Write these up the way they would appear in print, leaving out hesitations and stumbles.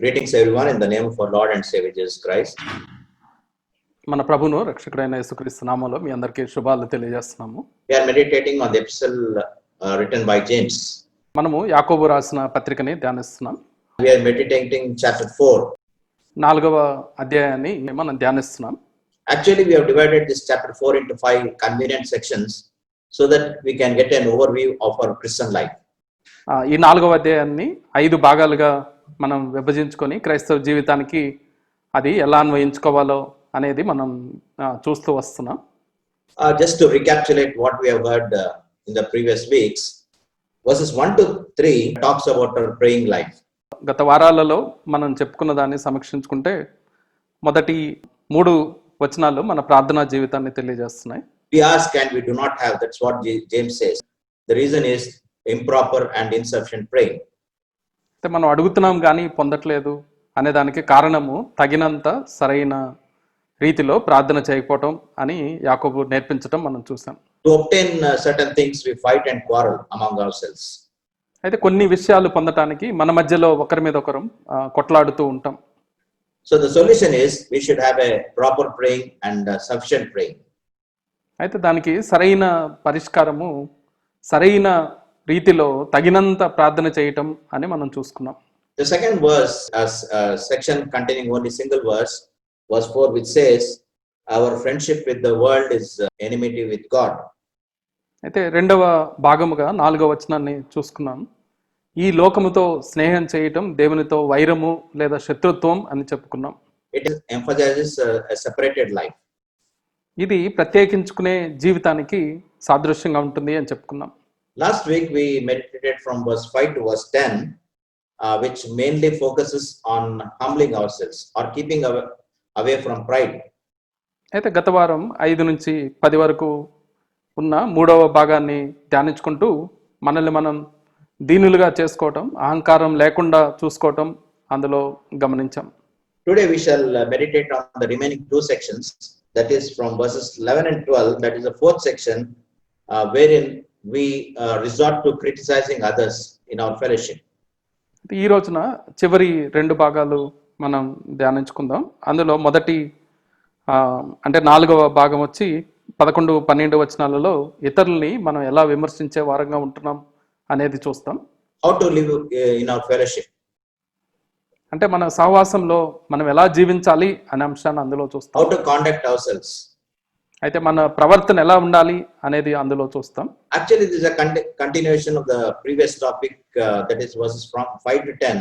Greetings everyone in the name of our Lord and Savior Jesus Christ. మన ప్రభును రక్షకుడైన యేసుక్రీస్తు నామములో మీ అందరికీ శుభాలు తెలియజేస్తున్నాము. We are meditating on the epistle written by James. మనము యాకోబు రాసిన పత్రికని ధ్యానిస్తున్నాం. We are meditating chapter 4. 4వ అధ్యాయాన్ని మనం ధ్యానిస్తున్నాం. Actually, we have divided this chapter 4 into 5 convenient sections so that we can get an overview of our Christian life. ఈ 4వ అధ్యాయాన్ని 5 భాగాలుగా మనం విభజించుకొని క్రైస్తవ జీవితానికి అది ఎలా అన్వయించుకోవాలో అనేది మనం చూస్తూ వస్తున్నాం. Just to recapitulate what we have heard in the previous weeks, verses 1 to 3 talks about our praying life. గత వారాలలో మనం చెప్పుకున్న దాన్ని సమీక్షించుకుంటే మొదటి 3 వచనాలు మన ప్రార్థనా జీవితాన్ని తెలియజేస్తున్నాయి. We ask and we do not have, that's what James says. The reason is improper and insufficient praying. అయితే మనం అడుగుతున్నాం కానీ పొందట్లేదు అనే దానికి కారణము తగినంత సరైన రీతిలో ప్రార్థన చేయకపోవటం అని యాకోబు నేర్పించటం మనం చూసాం. To obtain certain things, we fight and quarrel among ourselves. అయితే కొన్ని విషయాలు పొందటానికి మన మధ్యలో ఒకరి మీద ఒకరు కొట్లాడుతూ ఉంటాం. So the solution is we should have a proper praying and sufficient praying. అయితే దానికి సరైన పరిష్కారము సరైన రీతిలో తగినంత ప్రార్థన చేయటం అని మనం చూసుకున్నాం. The second verse, section containing only single verse 4, which says our friendship with the world is enmity with God. అయితే రెండవ భాగముగా 4వ వచనాన్ని చూసుకున్నాం. ఈ లోకముతో స్నేహం చేయటం దేవునితో వైరము లేదా శత్రుత్వం అని చెప్పుకున్నాం. It emphasizes a separated life. ఇది ప్రత్యేకించుకునే జీవితానికి సాదృశ్యంగా ఉంటుంది అని చెప్పుకున్నాం. Last week we meditated from verse 5 to verse 10, which mainly focuses on humbling ourselves or keeping away from pride. అయితే గత వారం 5 నుంచి 10 వరకు ఉన్న 3వ భాగాన్ని ధ్యానించుకుంటూ మనల్ని మనం దీనులుగా చేసుకోవటం, అహంకారం లేకుండా చూసుకోవటం అందులో గమనించాం. Today we shall meditate on the remaining 2 sections, that is from verses 11 and 12, that is the 4th section, wherein we resort to criticizing others in our fellowship. ఈ రోజున చివరి 2 భాగాలు మనం ధ్యానించుకుందాం. అందులో మొదటి అంటే 4వ భాగం వచ్చి 11, 12 వచనాలలో ఇతరుల్ని మనం ఎలా విమర్శించే వారంగా ఉంటున్నాం అనేది చూస్తాం. How to live in our fellowship. అంటే మన సహవాసంలో మనం ఎలా జీవించాలి అనే అంశాన్ని అందులో చూస్తాం. How to conduct ourselves. అయితే మన ప్రవర్తన ఎలా ఉండాలి అనేది అందులో చూస్తాం. Actually, this is a continuation of the previous topic, that is verses from 5 to 10,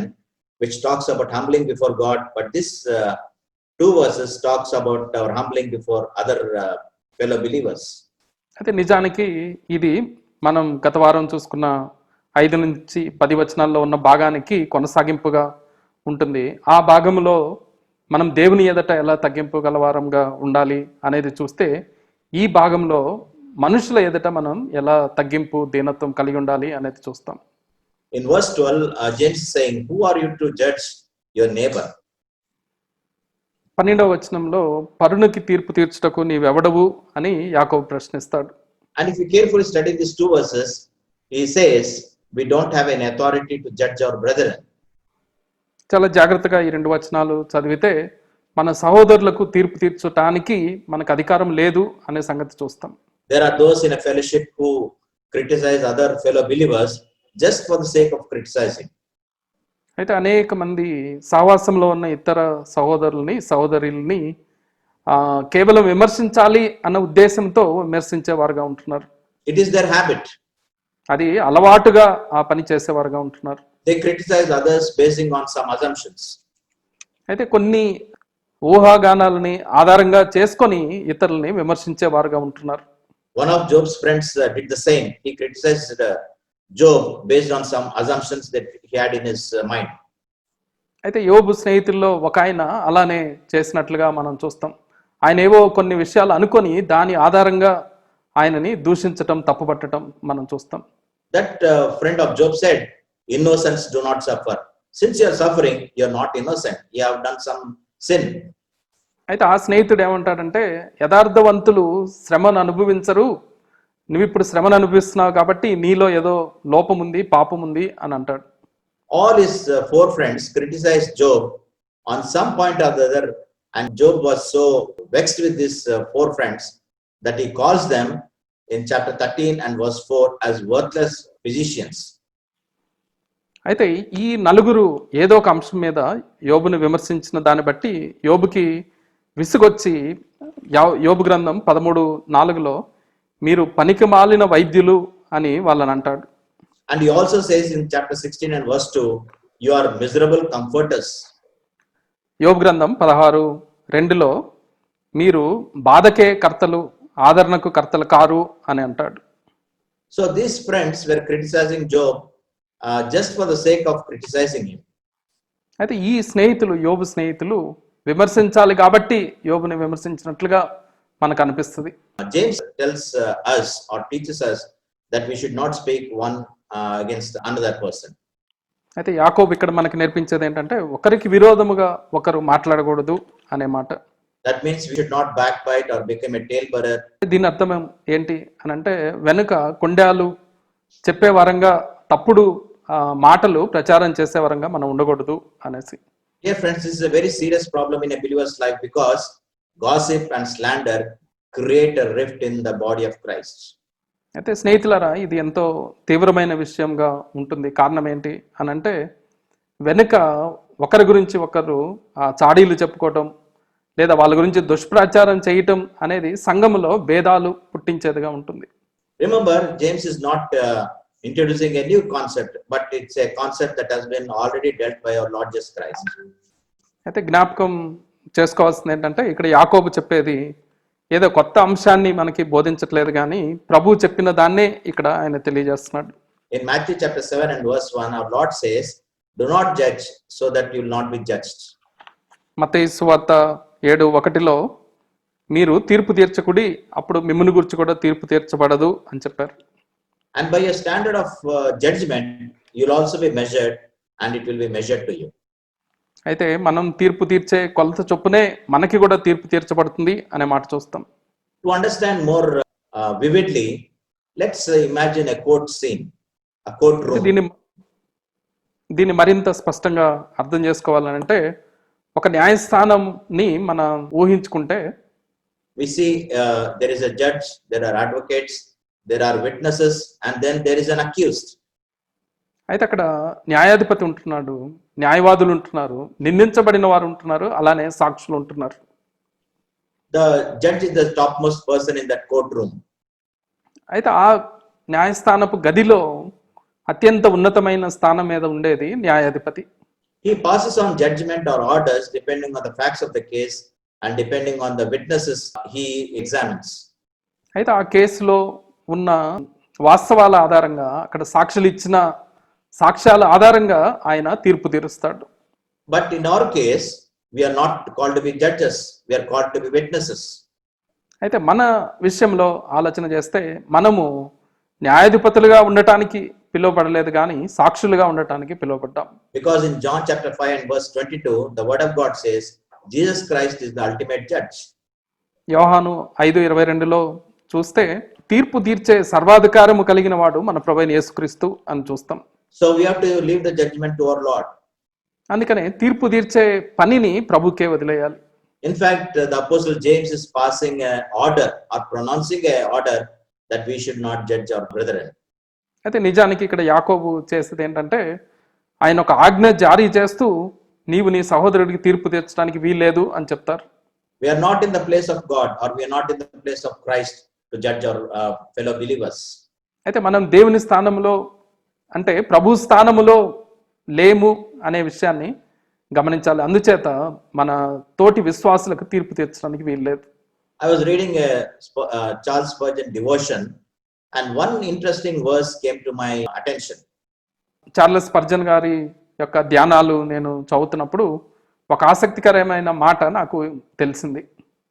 which talks about humbling before God. But this 2 verses talks about our humbling before other fellow believers. అయితే నిజానికి ఇది మనం గత వారం చూసుకున్న 5 నుంచి 10 వచనాల్లో ఉన్న భాగానికి కొనసాగింపుగా ఉంటుంది. ఆ భాగంలో మనం దేవుని ఎదుట ఎలా తగ్గింపు గలవారంగా ఉండాలి అనేది చూస్తే ఈ భాగంలో మనుషుల ఎదుట మనం ఎలా తగ్గింపు దీనత్వం కలిగి ఉండాలి అనేది చూస్తాం. In verse 12, James is saying, who are you to judge your neighbor? 12వ వచనంలో పరునికి తీర్పు తీర్చుటకు నీవెవడవు అని యాకోబు ప్రశ్నిస్తాడు. And if you carefully study these 2 verses, he says we don't have an authority to judge our brethren. చాలా జాగ్రత్తగా ఈ 2 వచనాలు చదివితే మన సహోదరులకు తీర్పు తీర్చడానికి మనకు అధికారం లేదు అనే సంగతి చూస్తాం. There are those in a fellowship who criticize other fellow believers just for the sake of criticizing. అయితే అనేక మంది సహవాసంలో ఉన్న ఇతర సహోదరుల్ని కేవలం విమర్శించాలి అన్న ఉద్దేశంతో విమర్శించేవారుగా ఉంటున్నారు. It is their habit. అది అలవాటుగా ఆ పని చేసేవారుగా ఉంటున్నారు. They criticize others basing on some assumptions. అయితే కొన్ని ఊహాగానాలని ఆధారంగా చేసుకొని ఇతరుల్ని విమర్శించేవారుగా ఉంటున్నారు. One of Job's friends did the same. He criticized Job based on some assumptions that he had in his mind. అయితే యోబు స్నేహితుల్లో ఒక ఆయన అలానే చేసినట్లుగా మనం చూస్తాం. ఆయన ఏవో కొన్ని విషయాలు అనుకొని దాని ఆధారంగా ఆయనని దూషించటం, తప్పుపట్టడం మనం చూస్తాం. That friend of Job said, innocents do not suffer. Since you are suffering, you are not innocent. You have done some sin. అయితే ఆ స్నేహితుడు ఏమంటాడంటే యథార్థవంతులు శ్రమను అనుభవించరు, నువ్వు ఇప్పుడు శ్రమను అనుభవిస్తున్నావు కాబట్టి నీలో ఏదో లోపం ఉంది, పాపం ఉంది అని అంటాడు. all his four friends criticized Job on some point or the other, and Job was so vexed with his four friends that he calls them in chapter 13 and verse 4 as worthless physicians. అయితే ఈ నలుగురు ఏదో ఒక అంశం మీద యోబుని విమర్శించిన దాన్ని బట్టి యోబుకి విసుగొచ్చి యోబు గ్రంథం 13:4లో మీరు పనికి మాలిన వైద్యులు అని వాళ్ళని అంటాడు. And he also says in chapter 16 and verse 2, you are miserable comforters. యోబు గ్రంథం 16:2లో మీరు బాధకే కర్తలు, ఆదరణకు కర్తలు కారు అని అంటాడు. So these friends were criticizing Job just for the sake of criticizing him. అయితే ఈ స్నేహితులు, యోబు స్నేహితులు విమర్శించాలి కాబట్టి యోబుని విమర్శించినట్లుగా మనకు అనిపిస్తుంది. James tells us or teaches us that we should not speak one against another person. అయితే యాకోబు ఇక్కడ మనకి నేర్పించేది ఏంటంటే ఒకరికి విరోధముగా ఒకరు మాట్లాడకూడదు అనే మాట. That means we should not backbite or become a talebearer. దీని అర్థం ఏంటి అని అంటే వెనుక కొండాలు చెప్పే వరంగా తప్పుడు మాటలు ప్రచారం చేసే వరంగా మనం ఉండకూడదు అనేసి. Dear friends, this is a very serious problem in a believer's life because gossip and slander create a rift in the body of Christ. అయితే స్నేహితులారా, ఇది ఎంతో తీవ్రమైన విషయంగా ఉంటుంది. కారణం ఏంటి అని అంటే వెనుక ఒకరి గురించి ఒకరు చాడీలు చెప్పుకోవటం లేదా వాళ్ళ గురించి దుష్ప్రచారం చేయటం అనేది సంఘములో భేదాలు పుట్టించేదిగా ఉంటుంది. Remember, James is not introducing a new concept, but it's a concept that has been already dealt by our Lord Jesus Christ. అయితే జ్ఞాపకం చేసుకోవాల్సింది ఏంటంటే ఇక్కడ యాకోబు చెప్పేది ఏదో కొత్త అంశాన్ని మనకి బోధించట్లేదు కానీ ప్రభు చెప్పిన దాన్నే ఇక్కడ ఆయన తెలియజేస్తున్నాడు. In Matthew chapter 7 and verse 1, our Lord says, do not judge so that you will not be judged. మత్తయి సువార్త 7:1లో మీరు తీర్పు తీర్చకుడి, అప్పుడు మిమ్ముని గురించి కూడా తీర్పు తీర్చబడదు అని చెప్పారు. And by a standard of judgment, you will also be measured and it will be measured to you. అయితే మనం తీర్పు తీర్చే కొలత చొప్పునే మనకి కూడా తీర్పు తీర్చబడుతుంది అనే మాట చూస్తాం. To understand more vividly, let's imagine a court scene, a courtroom. దీన్ని మరింత స్పష్టంగా అర్థం చేసుకోవాలంటే ఒక న్యాయస్థానంని మనం ఊహించుకుంటే we see there is a judge, there are advocates, there are witnesses, and then there is an accused. అయితే అక్కడ న్యాయాధిపతి ఉంటున్నాడు, న్యాయవాదులు ఉంటున్నారు, నిందించబడిన వారు ఉంటున్నారు, అలానే సాక్షులు ఉంటున్నారు. The judge is the topmost person in that courtroom. అయితే ఆ న్యాయస్థానపు గదిలో అత్యంత ఉన్నతమైన స్థానం మీద ఉండేది న్యాయాధిపతి. He passes on judgment or orders depending on the facts of the case and depending on the witnesses he examines. అయితే ఆ కేసులో ఉన్న వాస్తవాల ఆధారంగా అక్కడ సాక్షులు ఇచ్చిన సాక్ష్యాల ఆధారంగా ఆయన తీర్పు తీరుస్తాడు. But in our case, we are not called to be judges, we are called to be witnesses. అయితే మన విషయంలో ఆలోచన చేస్తే మనము న్యాయాధిపతులుగా ఉండటానికి పిలువబడలేదు కానీ సాక్షులుగా ఉండటానికి పిలువబడ్డాం. Because in John chapter 5 and verse 22, the word of God says, Jesus Christ is the ultimate judge. యోహాను 5:22లో చూస్తే తీర్పు తీర్చే సర్వాధికారము కలిగిన వాడు మన ప్రభువైన యేసుక్రీస్తు అని చూస్తాం. So we have to leave the judgment to our Lord. అందుకనే తీర్పు తీర్చే పనిని ప్రభుకే వదిలేయాలి. In fact, the apostle James is passing an order or pronouncing an order that we should not judge our brethren. అయితే నిజానికి ఇక్కడ యాకోబు చేసేది ఏంటంటే ఆయన ఒక ఆజ్ఞ జారీ చేస్తూ నీవు నీ సహోదరుడికి తీర్పు తీర్చడానికి వీల్లేదు అని చెప్తారు. We are not in the place of God or we are not in the place of Christ to judge our fellow believers. అయితే మనం దేవుని స్థానంలో అంటే ప్రభు స్థానములో లేము అనే విషయాన్ని గమనించాలి. అందుచేత మన తోటి విశ్వాసులకు తీర్పు తీర్చడానికి వీల్లేదు. I was reading a Charles Spurgeon devotion and one interesting verse came to my attention. Charles Spurgeon గారి యొక్క ధ్యానాలు నేను చదువుతున్నప్పుడు ఒక ఆసక్తికరమైన మాట నాకు తెలిసింది.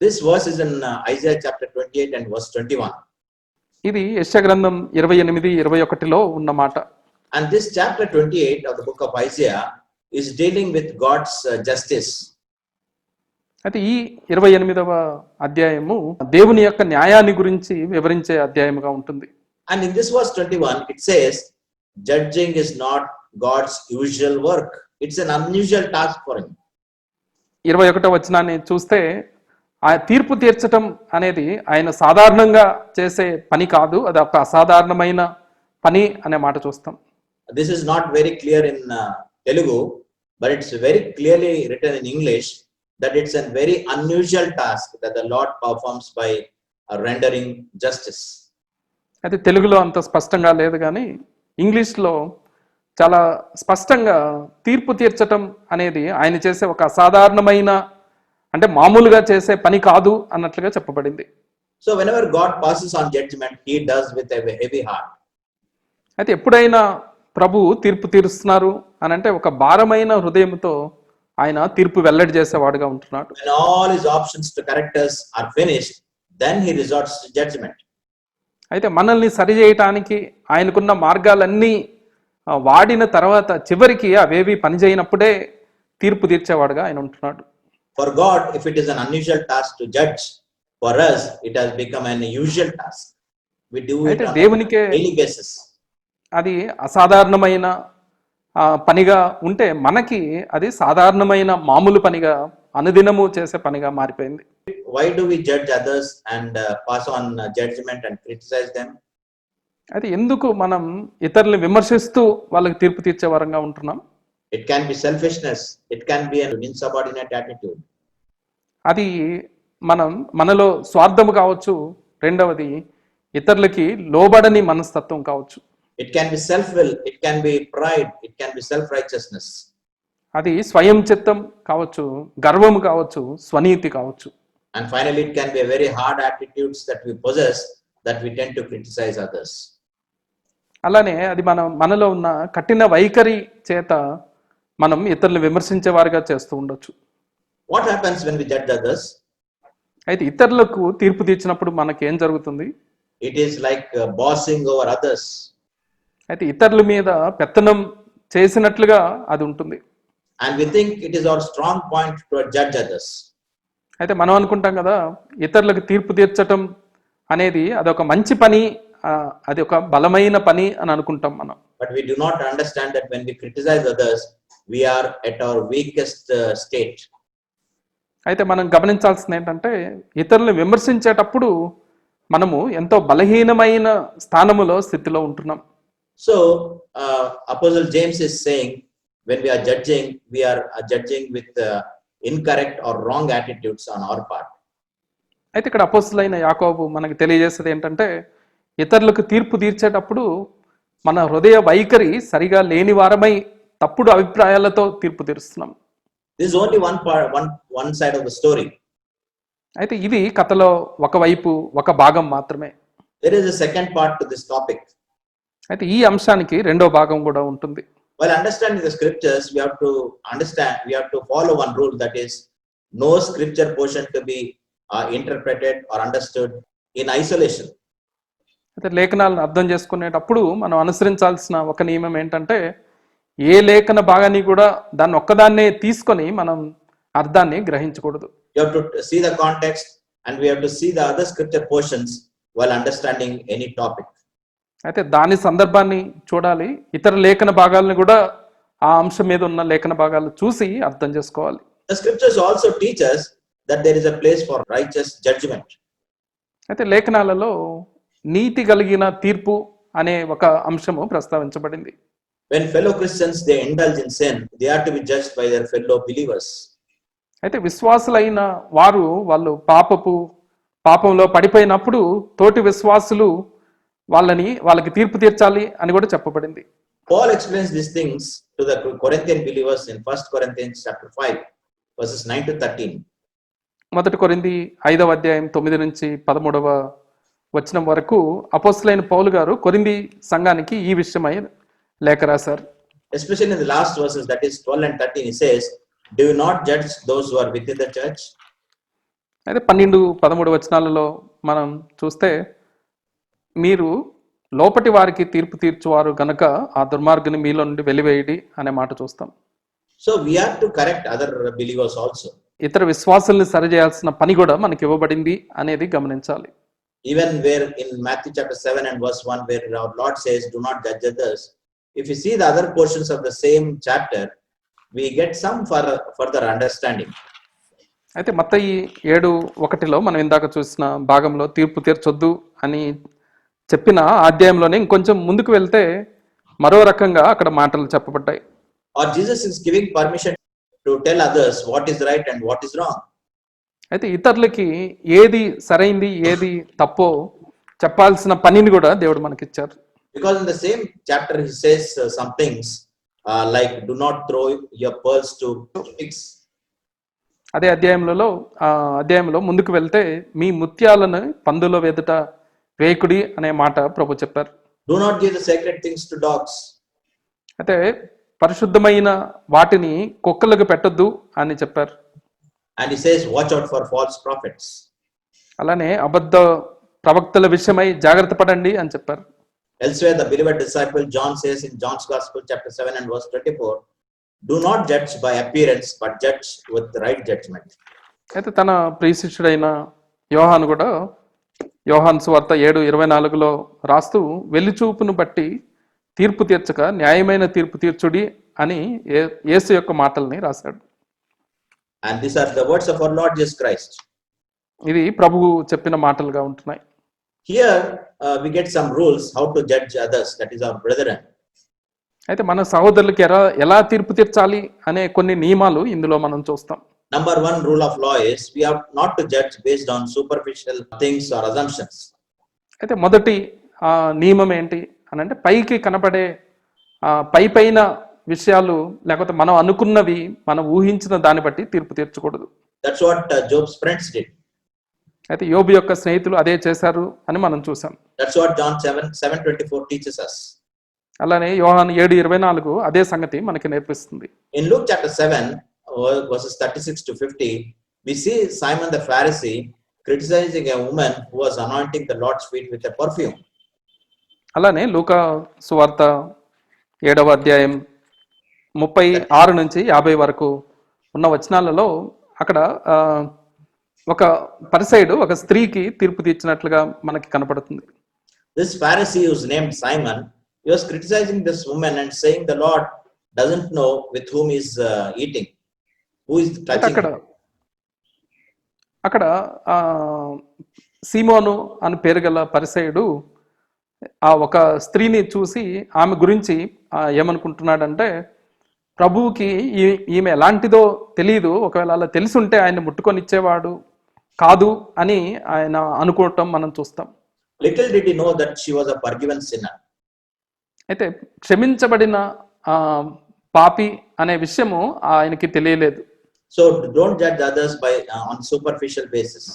This verse is in Isaiah chapter 28 and verse 21. ఇది యెషయా గ్రంథం 28:21లో ఉన్న మాట. And this chapter 28 of the book of Isaiah is dealing with God's justice. అయితే ఈ 28వ అధ్యాయము దేవుని యొక్క న్యాయాన్ని గురించి వివరించే అధ్యాయముగా ఉంటుంది. And in this verse 21 it says, judging is not God's usual work. It's an unusual task for him. 21వ వచనాన్ని చూస్తే ఆ తీర్పు తీర్చటం అనేది ఆయన సాధారణంగా చేసే పని కాదు, అది ఒక అసాధారణమైన పని అనే మాట చూస్తాం. This is not very clear in Telugu, but it's very clearly written in English that it's a very unusual task that the Lord performs by rendering justice. అయితే తెలుగులో అంత స్పష్టంగా లేదు, కానీ ఇంగ్లీష్లో చాలా స్పష్టంగా తీర్పు తీర్చటం అనేది ఆయన చేసే ఒక అసాధారణమైన, అంటే మామూలుగా చేసే పని కాదు అన్నట్లుగా చెప్పబడింది. So whenever God passes on judgment, he does with a heavy heart. అయితే ఎప్పుడైనా ప్రభు తీర్పు తీరుస్తున్నారు అని అంటే ఒక భారమైన హృదయంతో ఆయన తీర్పు వెల్లడి చేసేవాడుగా ఉంటున్నాడు. When all his options to correct us are finished, then he resorts to judgment. అయితే మనల్ని సరిచేయటానికి ఆయనకున్న మార్గాలన్నీ వాడిన తర్వాత చివరికి అవేవి పనిచేయనప్పుడే తీర్పు తీర్చేవాడుగా ఆయన ఉంటున్నాడు. For God, if it is an unusual task to judge, for us it has become an usual task. We do it on a daily basis. అది అసాధారణమైన పనిగా ఉంటే మనకి అది సాధారణమైన మామూలు పనిగా, అనుదినము చేసే పనిగా మారిపోయింది. Why do we judge others and pass on judgment and criticize them? అయితే ఎందుకు మనం ఇతరులను విమర్శిస్తూ వాళ్ళకి తీర్పు తీర్చే వరంగా ఉంటున్నాం? It can be selfishness. It can be an insubordinate attitude. అది మనలో స్వార్థము కావచ్చు, రెండవది ఇతరులకి లోబడని మనస్తత్వం కావచ్చు. It can be self-will. It can be pride. It can be self-righteousness. అది స్వయం చిత్తం కావచ్చు, గర్వము కావచ్చు, స్వనీతి కావచ్చు. And finally, it can be a very hard attitudes that we possess that we tend to criticize others. అలానే అది మనలో ఉన్న కఠిన వైఖరి చేత మనం ఇతరులను విమర్శించే వారిగా చేస్తూ ఉండొచ్చు. What happens when we judge others? అయితే ఇతరులకు తీర్పు తీర్చినప్పుడు మనకి ఏం జరుగుతుంది? It is like bossing over others. అయితే ఇతరుల మీద పెత్తనం చేసినట్లుగా అది ఉంటుంది. And we think it is our strong point to judge others. అయితే మనం అనుకుంటాం కదా, ఇతరులకు తీర్పు తీర్చటం అనేది అదొక మంచి పని, అది ఒక బలమైన పని అని అనుకుంటాం మనం. But we do not understand that when we criticize others, we are at our weakest state. అయితే మనం గమనించాల్సింది ఏంటంటే, ఇతరులను విమర్శించేటప్పుడు మనము ఎంతో బలహీనమైన స్థితిలో ఉంటున్నాం. So Apostle James is saying, when we are judging with incorrect or wrong attitudes on our part. అయితే ఇక్కడ అపోస్తలుడైన యాకోబు మనకు తెలియజేసేది ఏంటంటే, ఇతరులకు తీర్పు తీర్చేటప్పుడు మన హృదయ వైఖరి సరిగా లేని వారమై తప్పుడు అభిప్రాయాలతో తీర్పు తీరుస్తున్నాం. This is only one side of the story. అయితే ఇది కథలో ఒకవైపు, ఒక భాగం మాత్రమే. There is a second part to this topic. అయితే ఈ అంశానికి రెండో భాగం కూడా ఉంటుంది. While understanding the scriptures, we have to follow one rule, that is, no scripture portion to be interpreted or understood in isolation. అయితే లేఖనాలను అర్థం చేసుకునేటప్పుడు మనం అనుసరించాల్సిన ఒక నియమం ఏంటంటే, ఏ లేఖన భాగాన్ని కూడా దాన్ని ఒక్కదాన్నే తీసుకొని మనం అర్థాన్ని గ్రహించకూడదు. You have to see the context and we have to see the other scripture portions while understanding any topic. అయితే దాని సందర్భాన్ని చూడాలి, ఇతర లేఖన భాగాలను కూడా ఆ అంశం మీద ఉన్న లేఖన భాగాలు చూసి అర్థం చేసుకోవాలి. The scriptures also teach us that there is a place for righteous judgment. అయితే లేఖనాలలో నీతి కలిగిన తీర్పు అనే ఒక అంశము ప్రస్తావించబడింది. When fellow Christians they indulge in sin, they are to be judged by their fellow believers. అయితే విశ్వాసులైన వాళ్ళు పాపంలో పడిపోయినప్పుడు తోటి విశ్వాసులు వాళ్ళకి తీర్పు తీర్చాలి అని కూడా చెప్పబడింది. Paul explains these things to the Corinthian believers in 1 Corinthians chapter 5 verses 9 to 13. మొదటి కొరింథీ 5వ అధ్యాయం 9 నుంచి 13వ వచనం వరకు అపోస్తలుడైన పౌలు గారు కొరింథీ సంఘానికి ఈ విషయమై లేఖ రాశారు. Especially in the last verses, that is 12 and 13, he says, do you not judge those who are within the church? అయితే 12-13 వచనాలలో మనం చూస్తే, మీరు లోపటి వారికి తీర్పు తీర్చువారు గనక ఆ దుర్మార్గుని మీలో నుండి వెలివేయడి అనే మాట చూస్తాం. So we have to correct other believers also. ఇతర విశ్వాసుల్ని సరిచేయాల్సిన పని కూడా మనకి ఇవ్వబడింది అనేది గమనించాలి. Even where in Matthew chapter 7 and verse 1, where our Lord says, do not judge others, if you see the other portions of the same chapter, we get some further understanding. అయితే మత్తయి 7:1 మనం ఇందాక చూసిన భాగంలో తీర్పు తీర్చొద్దు అని చెప్పిన అధ్యాయంలోనే ఇంకొంచెం ముందుకు వెళ్తే మరో రకంగా అక్కడ మాటలు చెప్పబడ్డాయి. Or Jesus is giving permission to tell others what is right and what is wrong. అయితే ఇతరులకి ఏది సరైంది ఏది తప్పో చెప్పాల్సిన పనిని కూడా దేవుడు మనకిచ్చారు. Because in the same chapter he says some things like do not throw your pearls to pigs. అదే అధ్యాయంలో ముందుకు వెళ్తే మీ ముత్యాలను పందుల ఎదుట వేకుడి అనే మాట ప్రభు చెప్పారు. Do not give the sacred things to dogs. అయితే పరిశుద్ధమైన వాటిని కుక్కలకు పెట్టొద్దు అని చెప్పారు. And he says watch out for false prophets. అలానే అబద్ధ ప్రవక్తల విషయమై జాగ్రత్త పడండి అని చెప్పారు. Elsewhere the beloved disciple John says in John's Gospel chapter 7 and verse 24, do not judge by appearance but judge with the right judgment. అయితే తన ప్రియ శిష్యుడైన యోహాను కూడా యోహాను సువార్త 7:24 రాస్తూ వెలిచూపును బట్టి తీర్పు తీర్చక న్యాయమైన తీర్పు తీర్చుడి అని యేసు యొక్క మాటల్ని రాశాడు. And these are the words of our Lord Jesus Christ. ఇది ప్రభువు చెప్పిన మాటలుగా ఉంటున్నాయి. Here we get some rules how to judge others, that is our brethren. అయితే మన సహోదరులకి ఎలా తీర్పు తీర్చాలి అనే కొన్ని నియమాలు ఇందులో మనం చూస్తాం. Number one rule of law is we have not to judge based on superficial things or assumptions. అయితే మొదటి నియమం ఏంటి అని అంటే పైకి కనపడే పైన విషయాలు లేకపోతే మనం అనుకున్నవి మనం ఊహించిన దాన్ని బట్టి తీర్పు తీర్చకూడదు. That's what Job's friends did. అయితే యోబు యొక్క స్నేహితులు అదే చేశారు అని మనం చూసాం. That's what John 7:24 teaches us. అలానే యోహాను 7:24 అదే సంగతి మనకి నేర్పిస్తుంది. In Luke chapter 7 verses 36 to 50, we see Simon the Pharisee criticizing a woman who was anointing the Lord's feet with a perfume. అలానే లూకా సువార్త 7వ అధ్యాయం 36 నుంచి 50 వరకు ఉన్న వచనాలలో అక్కడ ఒక పరిసయుడు ఒక స్త్రీకి తీర్పు తీర్చినట్లుగా మనకి కనపడుతుంది. This Pharisee who's named Simon, he was criticizing this woman and saying the Lord doesn't know with whom he's eating, who is touching. అక్కడ సీమోను అని పేరు గల పరిసయుడు ఆ ఒక స్త్రీని చూసి ఆమె గురించి ఏమనుకుంటున్నాడంటే ప్రభువుకి ఈమె ఎలాంటిదో తెలియదు, ఒకవేళ అలా తెలిసి ఉంటే ఆయన ముట్టుకొని ఇచ్చేవాడు కాదు అని ఆయన అనుకోవటం మనం చూస్తాం. Little did he know that she was a forgiven sinner. అయితే క్షమించబడిన పాపి అనే విషయము ఆయనకి తెలియలేదు. So don't judge others by on superficial basis.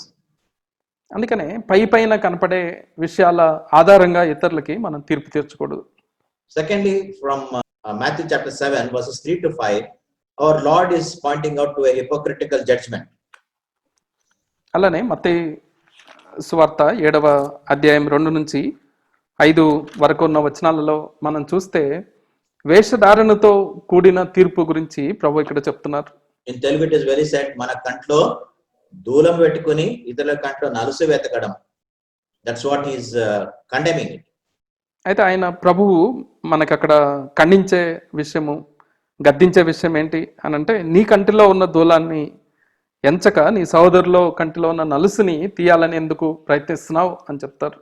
అందుకనే పైన కనపడే విషయాల ఆధారంగా ఇతరులకి మనం తీర్పు తీర్చకూడదు. Secondly, from Matthew chapter 7 verses 3 to 5, our Lord is pointing out to a hypocritical judgment. అలానే మత్తయి సువార్త 7వ అధ్యాయం 2 నుంచి 5 వరకు ఉన్న వచనాలలో మనం చూస్తే వేషధారణతో కూడిన తీర్పు గురించి ప్రభు ఇక్కడ చెప్తున్నారు. In Telugu it is very said, మన కంట్లో దూలం పెట్టుకొని ఇతరుల కంట్లో నలుసు వెతకడం. That's what he is condemning it. అయితే ఆయన ప్రభువు మనకి అక్కడ ఖండించే విషయము గద్దించే విషయం ఏంటి అని అంటే నీ కంటిలో ఉన్న దూలాన్ని ఎంచక నీ సహోదరులో కంటిలో ఉన్న నలుసుని తీయాలని ఎందుకు ప్రయత్నిస్తున్నావు అని చెప్తారు.